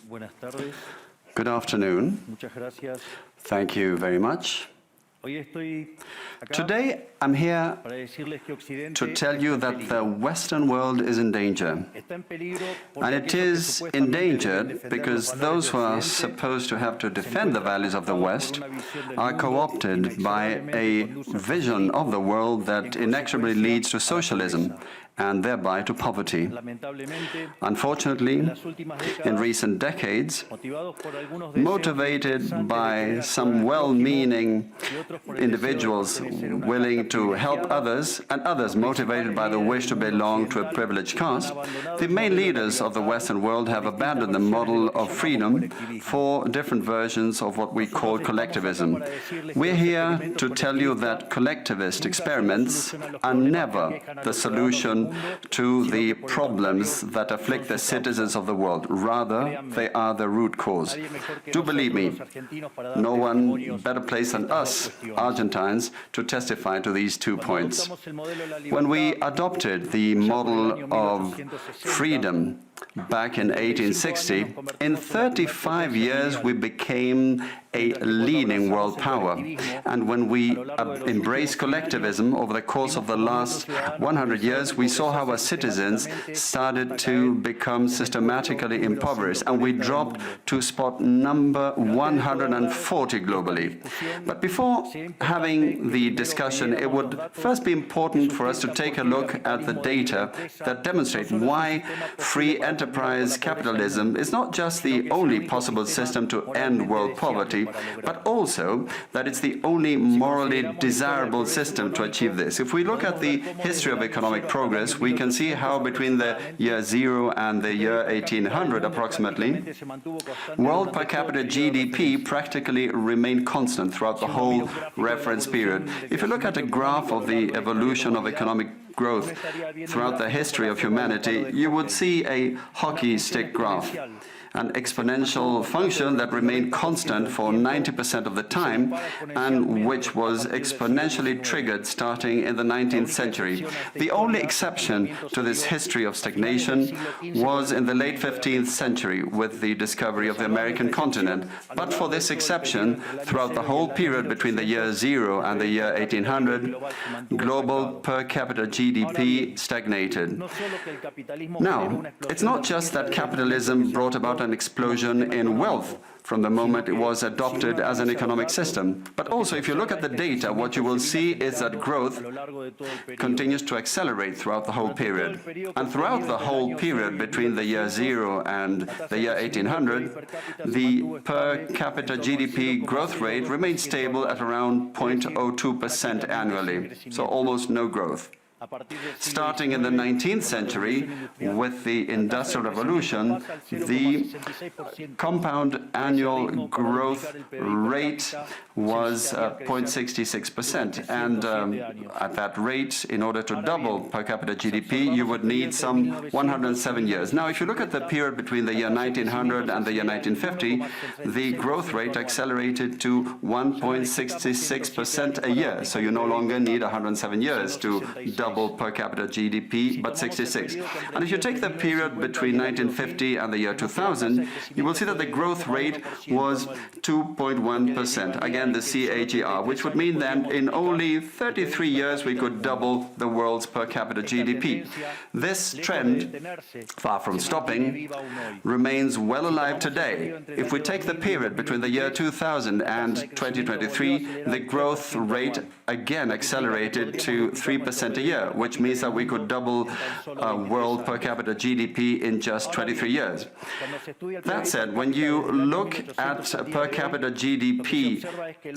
Buenas tardes. Good afternoon. Muchas gracias. Thank you very much. Hoy estoy acá Today, I'm here para decirles que Occidente to tell you está en that the peligro. Western world is in danger. Está en peligro porque And it aquellos que is supuestamente deben endangered defender because los valores those de who are Occidente supposed to have to se defend the encuentran values of the cooptados por West una visión del are mundo co-opted by a inexorablemente conduce al vision of the fascismo, world that en inexorably consecuencia, leads to a la socialism pobreza. and thereby to poverty. Lamentablemente, Unfortunately, en las últimas in décadas, recent decades, motivados por algunos deseos motivated interesantes de by querer some ayudar al prójimo well-meaning y otros por el deseo de individuals pertenecer a una willing casta to help privilegiada, others, and others los motivated by the principales wish to líderes del mundo belong to a occidental privileged han caste, abandonado the el main modelo de leaders of the libertad Western world por have distintas abandoned the versiones de model lo que of llamamos freedom colectivismo. for different versions of what we call Nosotros estamos acá collectivism. para decirles que We're los here experimentos to tell you that colectivistas collectivist nunca son la experiments solución a los are problemas que never aquejan a the los ciudadanos del solution mundo, to sino the que por el problems contrario that son afflict the su citizens causa. of the world. Rather, Créanme, they are the root cause. nadie mejor que Do believe nosotros me, los argentinos para dar no one testimonios better placed de than estas dos us, cuestiones. Argentines, to testify to these two Cuando points. adoptamos el modelo de la When we libertad, adopted the allá por el model año of 1860, freedom back in 1860, in 35 years we became a leading world power. And when we embraced collectivism over the course of the last 100 years, we saw how our citizens started to become systematically impoverished, and we dropped to spot number 140 globally. But before having the discussion, it would first be important for us to take a look at the data that demonstrate why free enterprise capitalism is not just the only possible system to end world poverty, but also that it's the only morally desirable system to achieve this. If we look at the history of economic progress, we can see how between the year 0 and the year 1800 approximately, world per capita GDP practically remained constant throughout the whole reference period. If you look at a graph of the evolution of economic growth throughout the history of humanity, you would see a hockey stick graph, an exponential function that remained constant for 90% of the time and which was exponentially triggered starting in the 19th century. The only exception to this history of stagnation was in the late 15th century with the discovery of the American continent. But for this exception, throughout the whole period between the year 0 and the year 1800, global per capita GDP stagnated. Now, it's not just that capitalism brought about an explosion in wealth from the moment it was adopted as an economic system. But also, if you look at the data, what you will see is that growth continues to accelerate throughout the whole period. And throughout the whole period between the year 0 and the year 1800, the per capita GDP growth rate remained stable at around 0.02% annually, so almost no growth. Starting in the 19th century, with the Industrial Revolution, the compound annual growth rate was 0.66%. And at that rate, in order to double per capita GDP, you would need some 107 years. Now, if you look at the period between the year 1900 and the year 1950, the growth rate accelerated to 1.66% a year. So you no longer need 107 years to double per capita GDP, but 66. And if you take the period between 1950 and the year 2000, you will see that the growth rate was 2.1%. Again, the CAGR, which would mean that in only 33 years we could double the world's per capita GDP. This trend, far from stopping, remains well alive today. If we take the period between the year 2000 and 2023, the growth rate again accelerated to 3% a year, which means that we could double world per capita GDP in just 23 years. That said, when you look at per capita GDP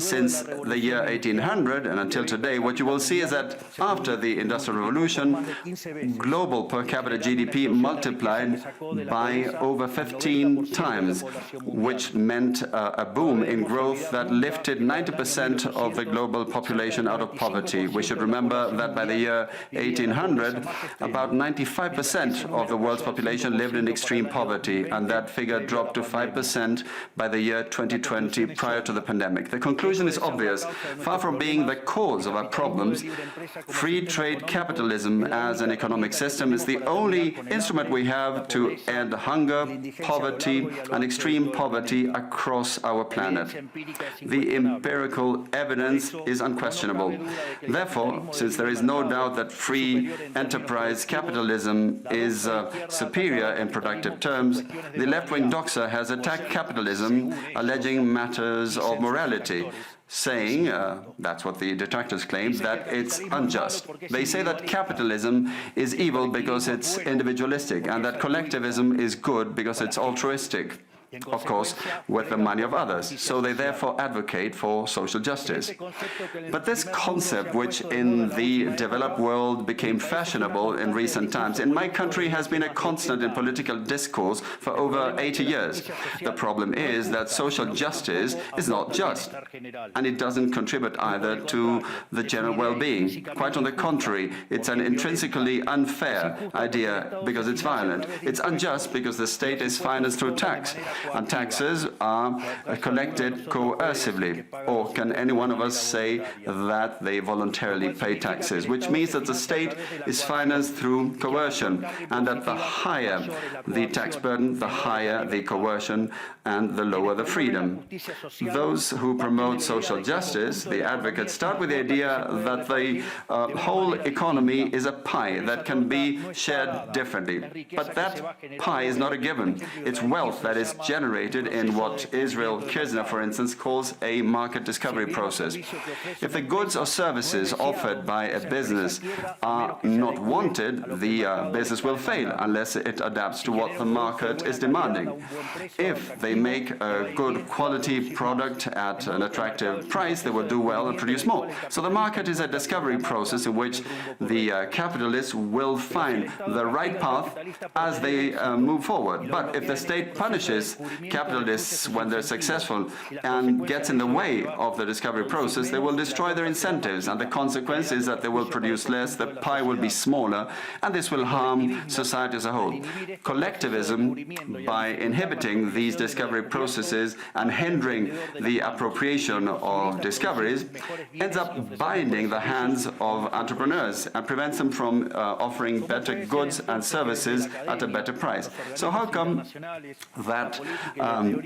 since the year 1800 and until today, what you will see is that after the Industrial Revolution, global per capita GDP multiplied by over 15 times, which meant a boom in growth that lifted 90% of the global population out of poverty. We should remember that by the year 1800, about 95% of the world's population lived in extreme poverty, and that figure dropped to 5% by the year 2020, prior to the pandemic. The conclusion is obvious. Far from being the cause of our problems, free trade capitalism as an economic system is the only instrument we have to end hunger, poverty, and extreme poverty across our planet. The empirical evidence is unquestionable. Therefore, since there is no doubt that free enterprise capitalism is superior in productive terms, the left-wing doxa has attacked capitalism, alleging matters of morality, saying, that's what the detractors claim, that it's unjust. They say that capitalism is evil because it's individualistic, and that collectivism is good because it's altruistic, of course, with the money of others. So they therefore advocate for social justice. But this concept, which in the developed world became fashionable in recent times, in my country has been a constant in political discourse for over 80 years. The problem is that social justice is not just, and it doesn't contribute either to the general well-being. Quite on the contrary, it's an intrinsically unfair idea because it's violent. It's unjust because the state is financed through tax, and taxes are collected coercively. Or can any one of us say that they voluntarily pay taxes? Which means that the state is financed through coercion, and that the higher the tax burden, the higher the coercion, and the lower the freedom. Those who promote social justice, the advocates, start with the idea that the whole economy is a pie that can be shared differently. But that pie is not a given. It's wealth that is generated in what Israel Kirzner, for instance, calls a market discovery process. If the goods or services offered by a business are not wanted, the business will fail unless it adapts to what the market is demanding. If they make a good quality product at an attractive price, they will do well and produce more. So the market is a discovery process in which the capitalists will find the right path as they move forward. But if the state punishes capitalists when they're successful and gets in the way of the discovery process, they will destroy their incentives, and the consequence is that they will produce less, the pie will be smaller, and this will harm society as a whole. Collectivism, by inhibiting these discovery processes and hindering the appropriation of discoveries, ends up binding the hands of entrepreneurs and prevents them from offering better goods and services at a better price. So how come that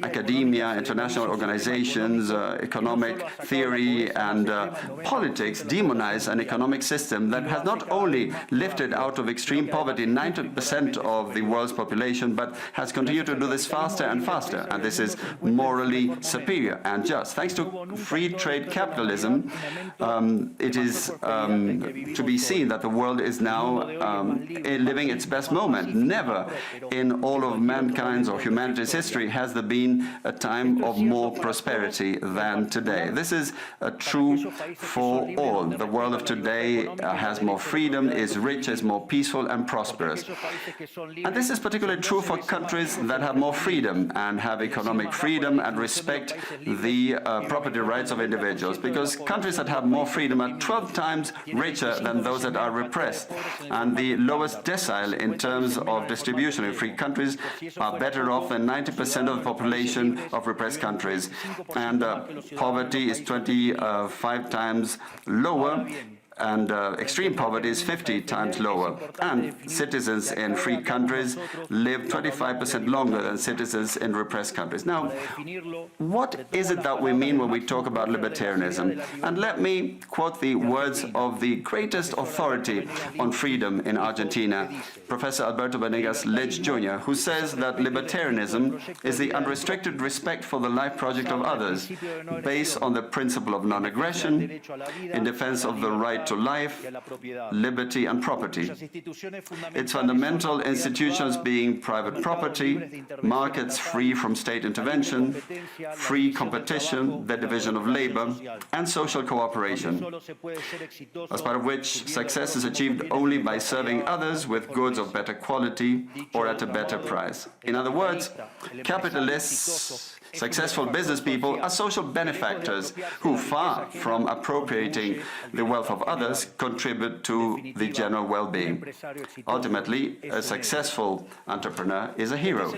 academia, international organizations, economic theory and politics demonize an economic system that has not only lifted out of extreme poverty 90% of the world's population, but has continued to do this faster and faster, and this is morally superior and just. Thanks to free trade capitalism, it is to be seen that the world is now living its best moment. Never in all of mankind's or humanity's history has there been a time of more prosperity than today. This is true for all. The world of today has more freedom, is rich, is more peaceful and prosperous. And this is particularly true for countries that have more freedom and have economic freedom and respect the property rights of individuals, because countries that have more freedom are 12 times richer than those that are repressed, and the lowest decile in terms of distribution in free countries are better off than 90% of the population of repressed countries, and poverty is 25 times lower, and extreme poverty is 50 times lower. And citizens in free countries live 25% longer than citizens in repressed countries. Now, what is it that we mean when we talk about libertarianism? And let me quote the words of the greatest authority on freedom in Argentina, Professor Alberto Venegas Lech Jr., who says that libertarianism is the unrestricted respect for the life project of others, based on the principle of non-aggression, in defense of the right to life, liberty and property. Its fundamental institutions being private property, markets free from state intervention, free competition, the division of labor, and social cooperation, as part of which success is achieved only by serving others with goods of better quality or at a better price. In other words, capitalists Successful business people are social benefactors who, far from appropriating the wealth of others, contribute to the general well-being. Ultimately, a successful entrepreneur is a hero.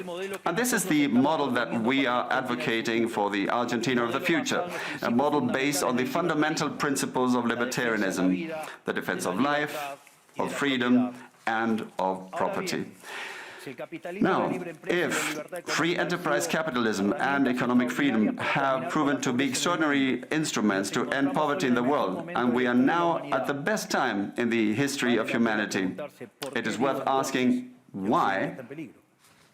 And this is the model that we are advocating for the Argentina of the future, a model based on the fundamental principles of libertarianism, the defense of life, of freedom, and of property. Now, if free enterprise capitalism and economic freedom have proven to be extraordinary instruments to end poverty in the world, and we are now at the best time in the history of humanity, it is worth asking why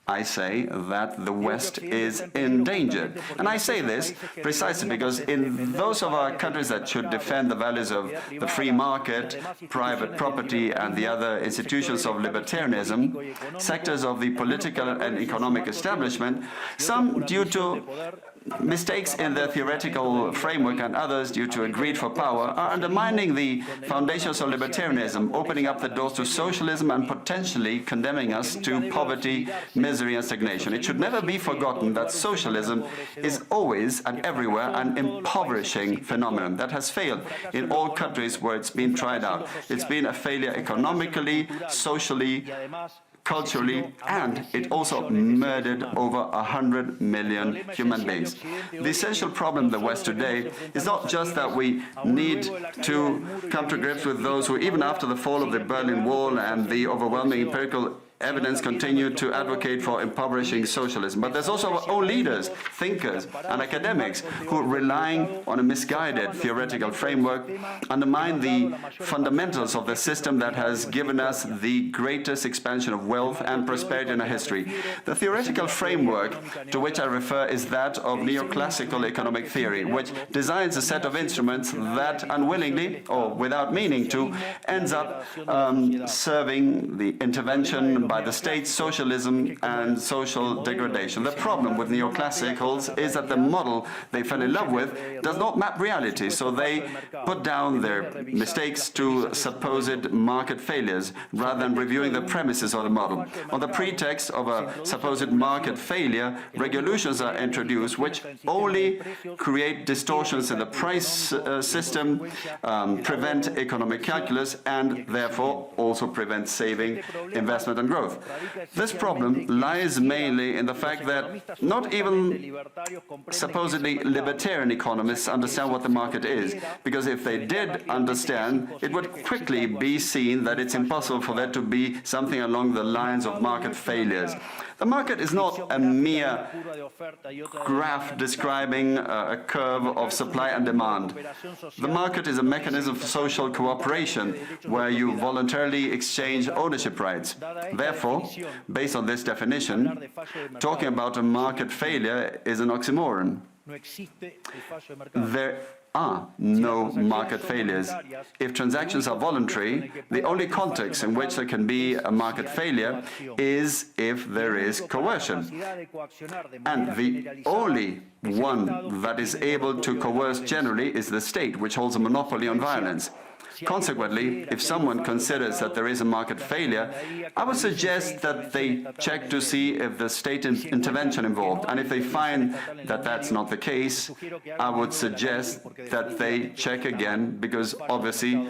I say that the West is endangered. And I say this precisely because in those of our countries that should defend the values of the free market, private property, and the other institutions of libertarianism, sectors of the political and economic establishment, some due to mistakes in their theoretical framework and others due to a greed for power are undermining the foundations of libertarianism, opening up the doors to socialism and potentially condemning us to poverty, misery and stagnation. It should never be forgotten that socialism is always and everywhere an impoverishing phenomenon that has failed in all countries where it's been tried out. It's been a failure economically, socially, culturally, and it also murdered over 100 million human beings. The essential problem in the West today is not just that we need to come to grips with those who, even after the fall of the Berlin Wall and the overwhelming empirical evidence, continue to advocate for impoverishing socialism. But there's also our own leaders, thinkers and academics who, relying on a misguided theoretical framework, undermine the fundamentals of the system that has given us the greatest expansion of wealth and prosperity in our history. The theoretical framework to which I refer is that of neoclassical economic theory, which designs a set of instruments that unwillingly or without meaning to ends up serving the intervention by the state, socialism and social degradation. The problem with neoclassicals is that the model they fell in love with does not map reality, so they put down their mistakes to supposed market failures rather than reviewing the premises of the model. On the pretext of a supposed market failure, regulations are introduced which only create distortions in the price system, prevent economic calculus and therefore also prevent saving, investment and growth. This problem lies mainly in the fact that not even supposedly libertarian economists understand what the market is, because if they did understand, it would quickly be seen that it's impossible for there to be something along the lines of market failures. The market is not a mere graph describing a curve of supply and demand. The market is a mechanism for social cooperation where you voluntarily exchange ownership rights. Therefore, based on this definition, talking about a market failure is an oxymoron. There are no market failures. If transactions are voluntary, the only context in which there can be a market failure is if there is coercion. And the only one that is able to coerce generally is the state, which holds a monopoly on violence. Consequently, if someone considers that there is a market failure, I would suggest that they check to see if the state intervention involved. And if they find that that's not the case, I would suggest that they check again, because obviously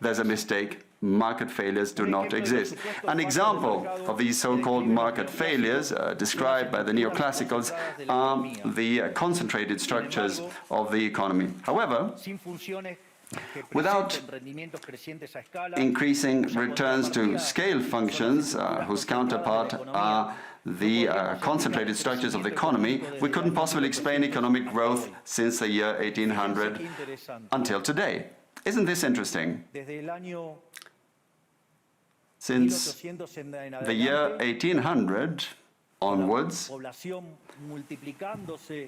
there's a mistake. Market failures do not exist. An example of these so-called market failures described by the neoclassicals are the concentrated structures of the economy. However, without increasing returns to scale functions, whose counterpart are the concentrated structures of the economy, we couldn't possibly explain economic growth since the year 1800 until today. Isn't this interesting? Since the year 1800 onwards,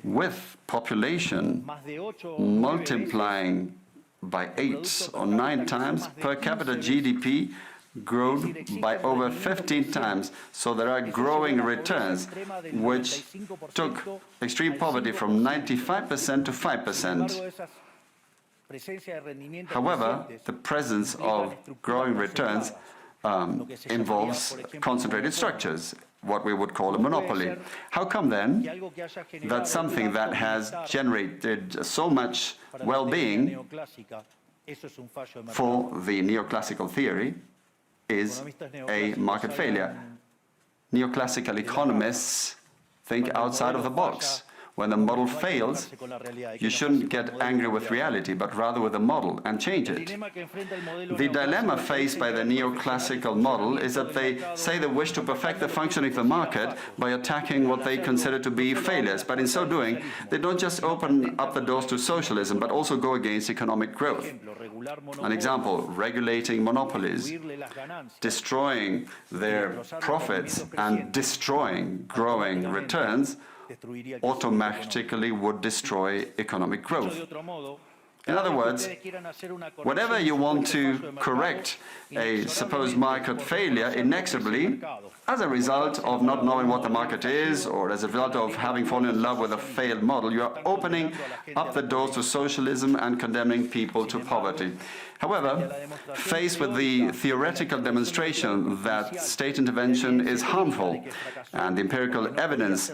with population multiplying by 8 or 9 times, per capita GDP grown by over 15 times. So there are growing returns, which took extreme poverty from 95% to 5%. However, the presence of growing returns involves concentrated structures. what we would call a monopoly. How come then that something that has generated so much well-being for the neoclassical theory is a market failure? Neoclassical economists think outside of the box. When the model fails, you shouldn't get angry with reality, but rather with the model and change it. The dilemma faced by the neoclassical model is that they say they wish to perfect the functioning of the market by attacking what they consider to be failures. But in so doing, they don't just open up the doors to socialism, but also go against economic growth. An example, regulating monopolies, destroying their profits and destroying growing returns automatically would destroy economic growth. In other words, whenever you want to correct a supposed market failure inexorably, as a result of not knowing what the market is, or as a result of having fallen in love with a failed model, you are opening up the doors to socialism and condemning people to poverty. However, faced with the theoretical demonstration that state intervention is harmful and the empirical evidence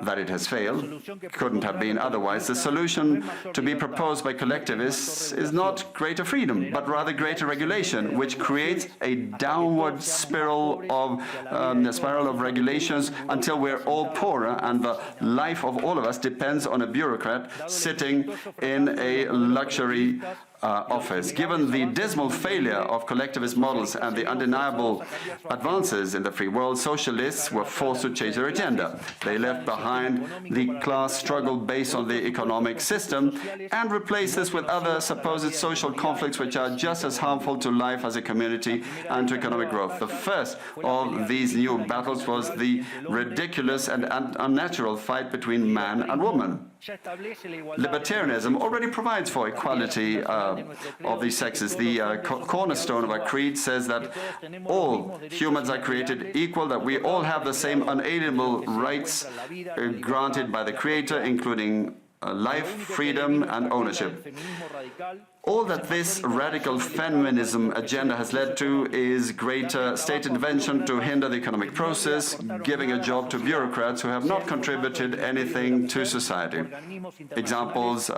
that it has failed couldn't have been otherwise, the solution to be proposed by collectivists is not greater freedom, but rather greater regulation, which creates a downward spiral of regulations until we're all poorer and the life of all of us depends on a bureaucrat sitting in a luxury office. Given the dismal failure of collectivist models and the undeniable advances in the free world, socialists were forced to change their agenda. They left behind the class struggle based on the economic system and replaced this with other supposed social conflicts which are just as harmful to life as a community and to economic growth. The first of these new battles was the ridiculous and unnatural fight between man and woman. Libertarianism already provides for equality of these sexes. The cornerstone of our creed says that all humans are created equal, that we all have the same unalienable rights granted by the Creator, including life, freedom, and ownership. All that this radical feminism agenda has led to is greater state intervention to hinder the economic process, giving a job to bureaucrats who have not contributed anything to society. Examples,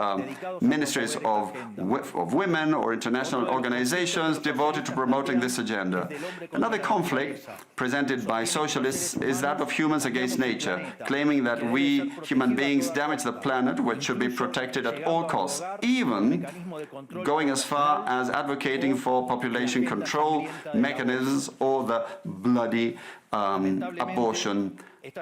ministries of women or international organizations devoted to promoting this agenda. Another conflict presented by socialists is that of humans against nature, claiming that we human beings damage the planet, which should be protected at all costs, even going as far as advocating for population control mechanisms or the bloody abortion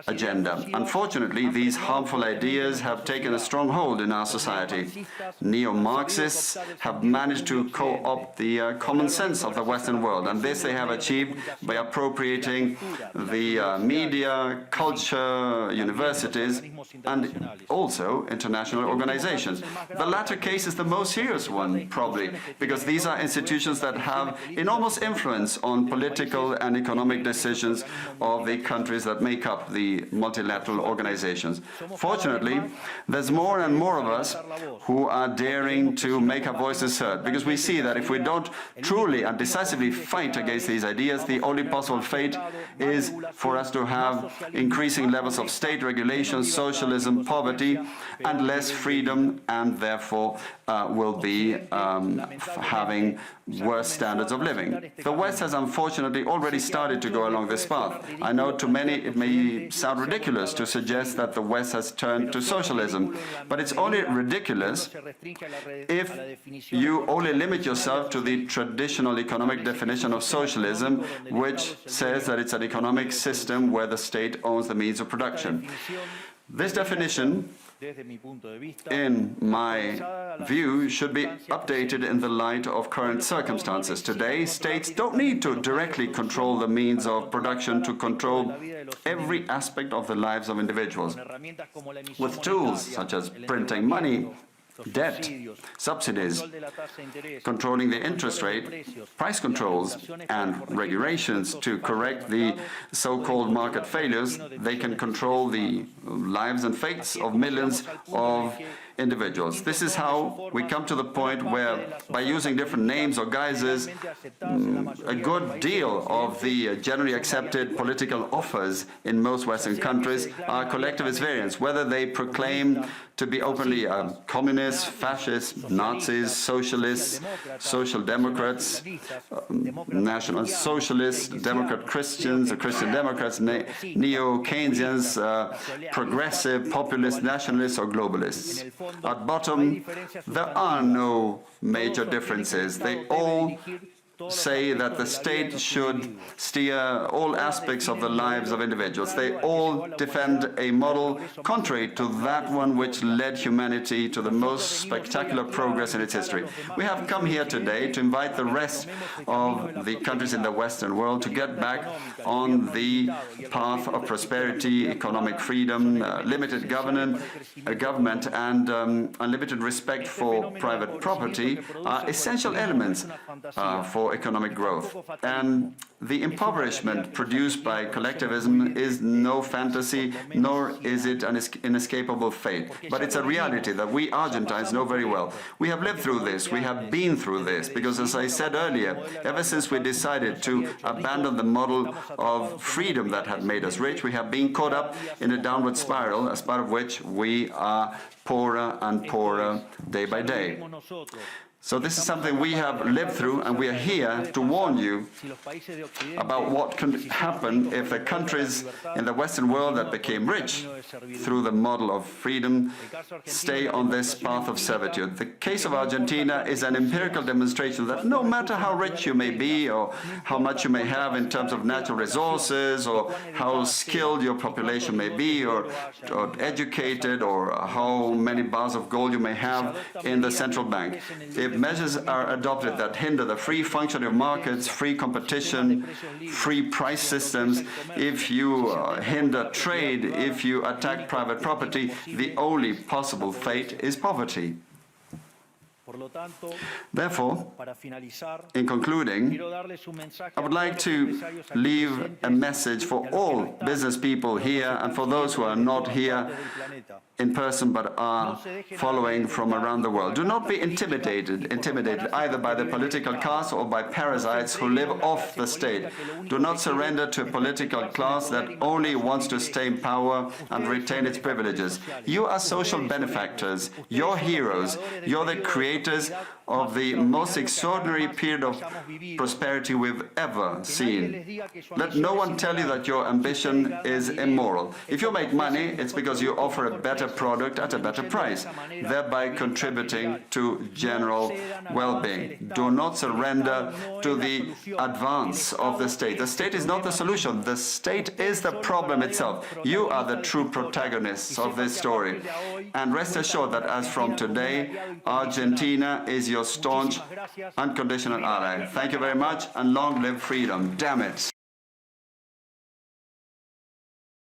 agenda. Unfortunately, these harmful ideas have taken a strong hold in our society. Neo-Marxists have managed to co-opt the common sense of the Western world, and this they have achieved by appropriating the media, culture, universities, and also international organizations. The latter case is the most serious one, probably, because these are institutions that have enormous influence on political and economic decisions of the countries that make up the multilateral organizations. Fortunately, there's more and more of us who are daring to make our voices heard, because we see that if we don't truly and decisively fight against these ideas, the only possible fate is for us to have increasing levels of state regulation, socialism, poverty, and less freedom, and therefore will be having worse standards of living. The West has unfortunately already started to go along this path. I know to many it may sound ridiculous to suggest that the West has turned to socialism, but it's only ridiculous if you only limit yourself to the traditional economic definition of socialism, which says that it's an economic system where the state owns the means of production. This definition, in my view, should be updated in the light of current circumstances. Today, states don't need to directly control the means of production to control every aspect of the lives of individuals. With tools such as printing money, debt, subsidies, controlling the interest rate, price controls, and regulations to correct the so-called market failures, they can control the lives and fates of millions of individuals. This is how we come to the point where, by using different names or guises, a good deal of the generally accepted political offers in most Western countries are collectivist variants, whether they proclaim to be openly communists, fascists, Nazis, socialists, social democrats, national socialists, Democrat Christians, or Christian Democrats, neo-Keynesians, progressive, populist, nationalists, or globalists. At bottom, there are no major differences. They all say that the state should steer all aspects of the lives of individuals. They all defend a model contrary to that one which led humanity to the most spectacular progress in its history. We have come here today to invite the rest of the countries in the Western world to get back on the path of prosperity, economic freedom, limited government, and unlimited respect for private property are essential elements for economic growth. And the impoverishment produced by collectivism is no fantasy, nor is it an inescapable fate. But it's a reality that we Argentines know very well. We have lived through this, we have been through this, because as I said earlier, ever since we decided to abandon the model of freedom that had made us rich, we have been caught up in a downward spiral, as part of which we are poorer and poorer day by day. So this is something we have lived through, and we are here to warn you about what can happen if the countries in the Western world that became rich through the model of freedom stay on this path of servitude. The case of Argentina is an empirical demonstration that no matter how rich you may be, or how much you may have in terms of natural resources, or how skilled your population may be, or educated, or how many bars of gold you may have in the central bank, if measures are adopted that hinder the free functioning of markets, free competition, free price systems, if you hinder trade, if you attack private property, the only possible fate is poverty. Therefore, in concluding, I would like to leave a message for all business people here and for those who are not here in person but are following from around the world. Do not be intimidated either by the political class or by parasites who live off the state. Do not surrender to a political class that only wants to stay in power and retain its privileges. You are social benefactors, you're heroes, you're the creators of the most extraordinary period of prosperity we've ever seen. Let no one tell you that your ambition is immoral. If you make money, it's because you offer a better product at a better price, thereby contributing to general well-being. Do not surrender to the advance of the state. The state is not the solution. The state is the problem itself. You are the true protagonists of this story. And rest assured that as from today, Argentina is your staunch, unconditional ally. Thank you very much, and long live freedom. Damn it.